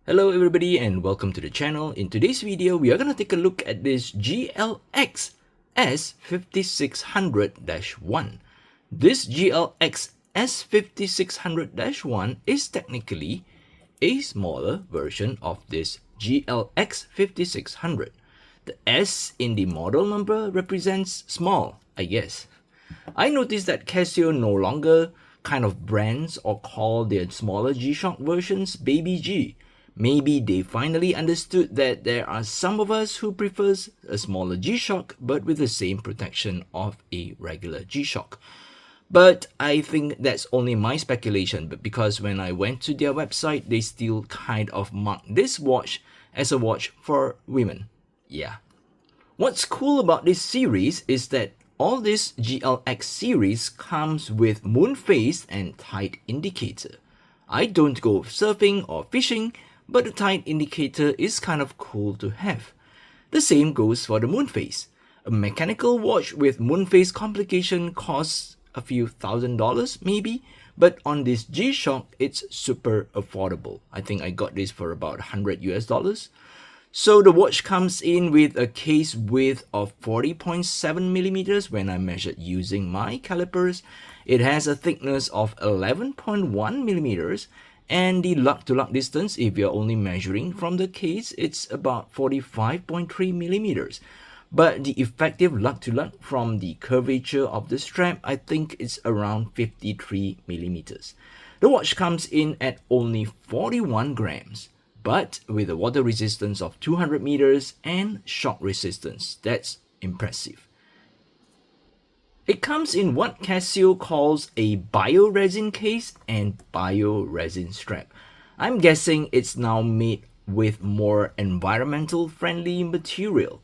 Hello everybody and welcome to the channel. In today's video, we are going to take a look at this GLX-S5600-1. This GLX-S5600-1 is technically a smaller version of this GLX-5600. The S in the model number represents small, I guess. I noticed that Casio no longer kind of brands or call their smaller G-Shock versions Baby G. Maybe they finally understood that there are some of us who prefers a smaller G-Shock but with the same protection of a regular G-Shock. But I think that's only my speculation, but because when I went to their website, they still kind of marked this watch as a watch for women. Yeah. What's cool about this series is that all this GLX series comes with moon phase and tide indicator. I don't go surfing or fishing, but the tide indicator is kind of cool to have. The same goes for the moon phase. A mechanical watch with moon phase complication costs a few $1,000s maybe, but on this G-Shock it's super affordable. I think I got this for about $100 US. So the watch comes in with a case width of 40.7 millimeters when I measured using my calipers. It has a thickness of 11.1 millimeters. And the lug-to-lug distance, if you're only measuring from the case, it's about 45.3 millimeters. But the effective lug-to-lug from the curvature of the strap, I think it's around 53 millimeters. The watch comes in at only 41 grams, but with a water resistance of 200 meters and shock resistance. That's impressive. It comes in what Casio calls a bio-resin case and bio-resin strap. I'm guessing it's now made with more environmental friendly material.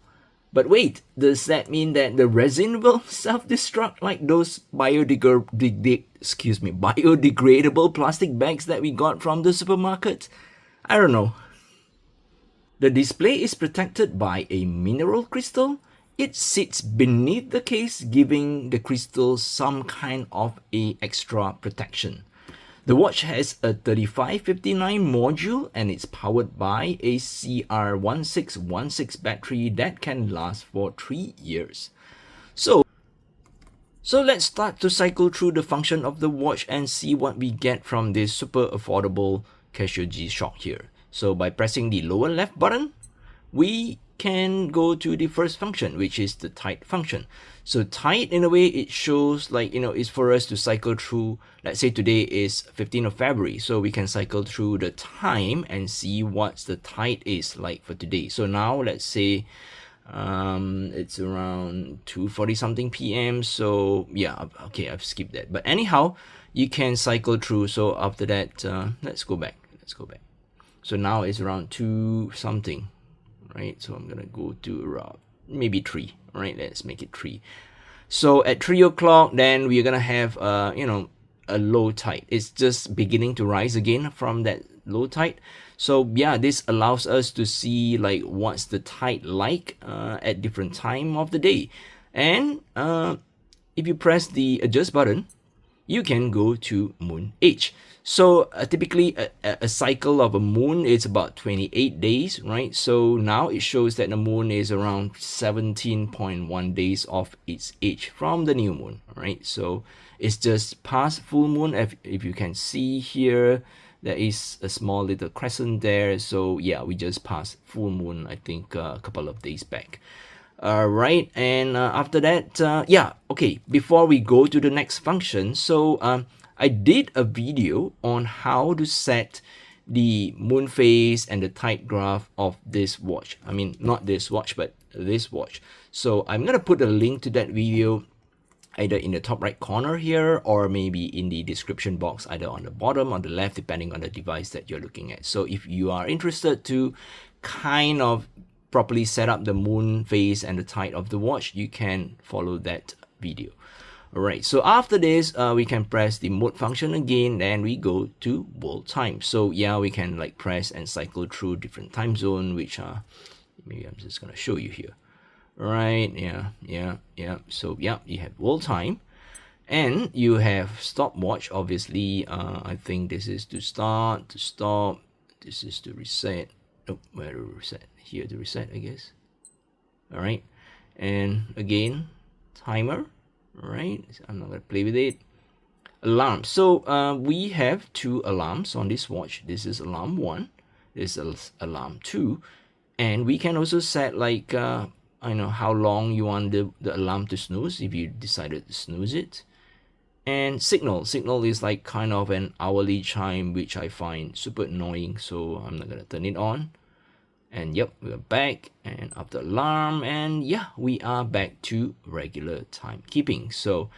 But wait, does that mean that the resin will self-destruct like those biodegradable plastic bags that we got from the supermarket? I don't know. The display is protected by a mineral crystal. It sits beneath the case, giving the crystal some kind of a extra protection. The watch has a 3559 module and it's powered by a CR1616 battery that can last for 3 years. So let's start to cycle through the function of the watch and see what we get from this super affordable Casio G-Shock here. So by pressing the lower left button, we can go to the first function, which is the tide function. So tide, in a way, it shows like, is for us to cycle through. Let's say today is 15th of February. So we can cycle through the time and see what the tide is like for today. So now let's say it's around 2:40 something p.m. So yeah, okay, I've skipped that. But anyhow, you can cycle through. So after that, let's go back. So now it's around 2 something. Right, so I'm gonna go to around maybe 3. Right, let's make it 3. So at 3 o'clock, then we're gonna have a low tide. It's just beginning to rise again from that low tide. So yeah, this allows us to see like what's the tide like at different time of the day. And if you press the adjust button, you can go to moon age. So typically a cycle of a moon is about 28 days, right? So now it shows that the moon is around 17.1 days of its age from the new moon, right? So it's just past full moon. If you can see here, there is a small little crescent there. So yeah, we just passed full moon, I think a couple of days back. Right, and after that, okay, before we go to the next function, so I did a video on how to set the moon phase and the tide graph of this watch. I mean, not this watch, but this watch. So I'm gonna put a link to that video either in the top right corner here or maybe in the description box, either on the bottom or the left, depending on the device that you're looking at. So if you are interested to kind of properly set up the moon phase and the tide of the watch, you can follow that video. Alright, so after this, we can press the mode function again, and we go to world time. So yeah, we can like press and cycle through different time zone, which maybe I'm just gonna show you here. Right, yeah. So yeah, you have world time, and you have stopwatch. Obviously, I think this is to start, to stop, this is to reset. Oh, where to reset? Here to reset, I guess. All right, and again, timer. All right, I'm not gonna play with it. Alarm. So we have 2 alarms on this watch. This is alarm 1. This is alarm 2, and we can also set like I know how long you want the alarm to snooze if you decided to snooze it. And signal is like kind of an hourly chime, which I find super annoying, so I'm not gonna turn it on. And yep, we're back, and after alarm, and yeah, we are back to regular timekeeping. So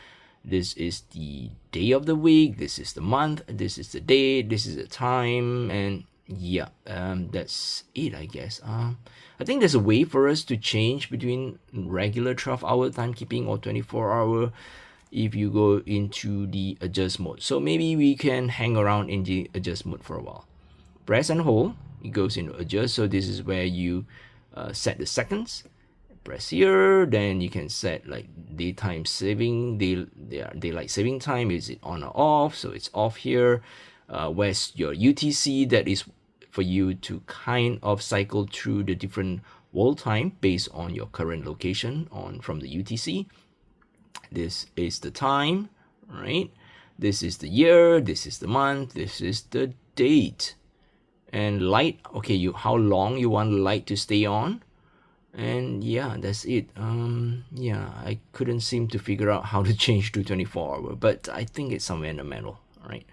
this is the day of the week, this is the month, this is the day, this is the time, and yeah, that's it, I guess. I think there's a way for us to change between regular 12-hour timekeeping or 24-hour if you go into the adjust mode. So maybe we can hang around in the adjust mode for a while. Press and hold, it goes into adjust. So this is where you set the seconds. Press here, then you can set like daytime saving, daylight saving time. Is it on or off? So it's off here. Where's your UTC? That is for you to kind of cycle through the different world time based on your current location from the UTC. This is the time, right? This is the year, this is the month, this is the date. And light, okay, how long you want light to stay on. And yeah, that's it. Yeah, I couldn't seem to figure out how to change to 24-hour, but I think it's somewhere in the middle, right?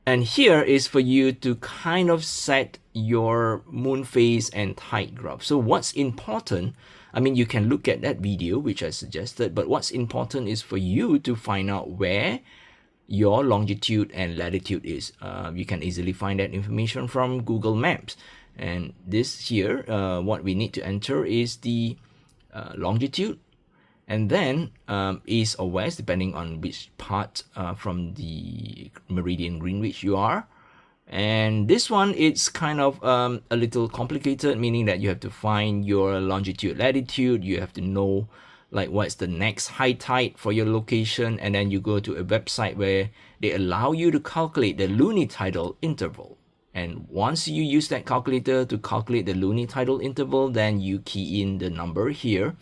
And here is for you to kind of set your moon phase and tide graph. So what's important, I mean, you can look at that video, which I suggested, but what's important is for you to find out where your longitude and latitude is. You can easily find that information from Google Maps. And this here, what we need to enter is the longitude, and then east or west, depending on which part from the meridian Greenwich you are. And this one, it's kind of a little complicated, meaning that you have to find your longitude, latitude. You have to know like what's the next high tide for your location, and then you go to a website where they allow you to calculate the lunitidal interval. And once you use that calculator to calculate the lunitidal interval, then you key in the number here,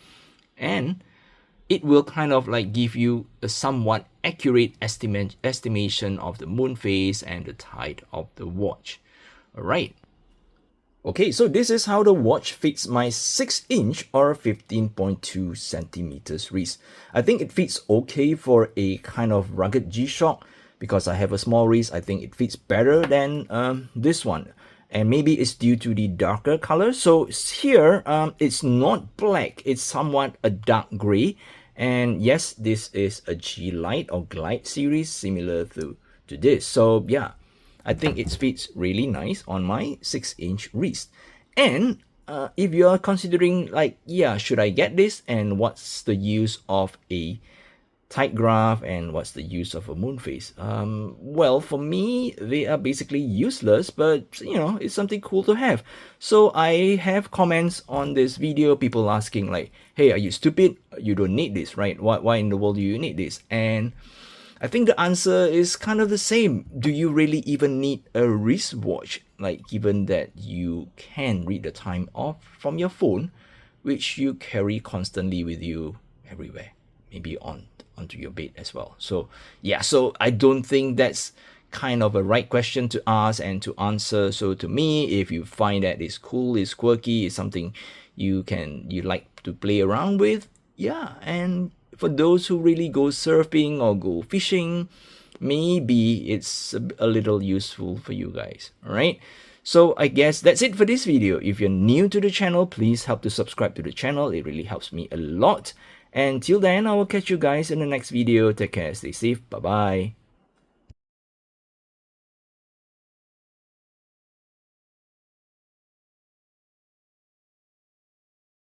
and it will kind of like give you a somewhat accurate estimation of the moon phase and the tide of the watch. All right. Okay, so this is how the watch fits my 6-inch or 15.2 centimeters wrist. I think it fits okay for a kind of rugged G-Shock. Because I have a small wrist, I think it fits better than this one. And maybe it's due to the darker color. So here, it's not black. It's somewhat a dark gray. And yes, this is a G-Lite or Glide series similar to this. So yeah, I think it fits really nice on my 6-inch wrist. And if you are considering like, yeah, should I get this? And what's the use of a tide graph and what's the use of a moon phase? Well, for me, they are basically useless, but you know, it's something cool to have. So I have comments on this video, people asking like, hey, are you stupid? You don't need this, right? Why in the world do you need this? And I think the answer is kind of the same. Do you really even need a wristwatch? Like, given that you can read the time off from your phone, which you carry constantly with you everywhere, maybe onto your bed as well. So yeah, so I don't think that's kind of a right question to ask and to answer. So to me, if you find that it's cool, it's quirky, it's something you like to play around with, yeah. And for those who really go surfing or go fishing, maybe it's a little useful for you guys. All right, so I guess that's it for this video. If you're new to the channel, please help to subscribe to the channel. It really helps me a lot. And till then, I will catch you guys in the next video. Take care, stay safe, bye bye.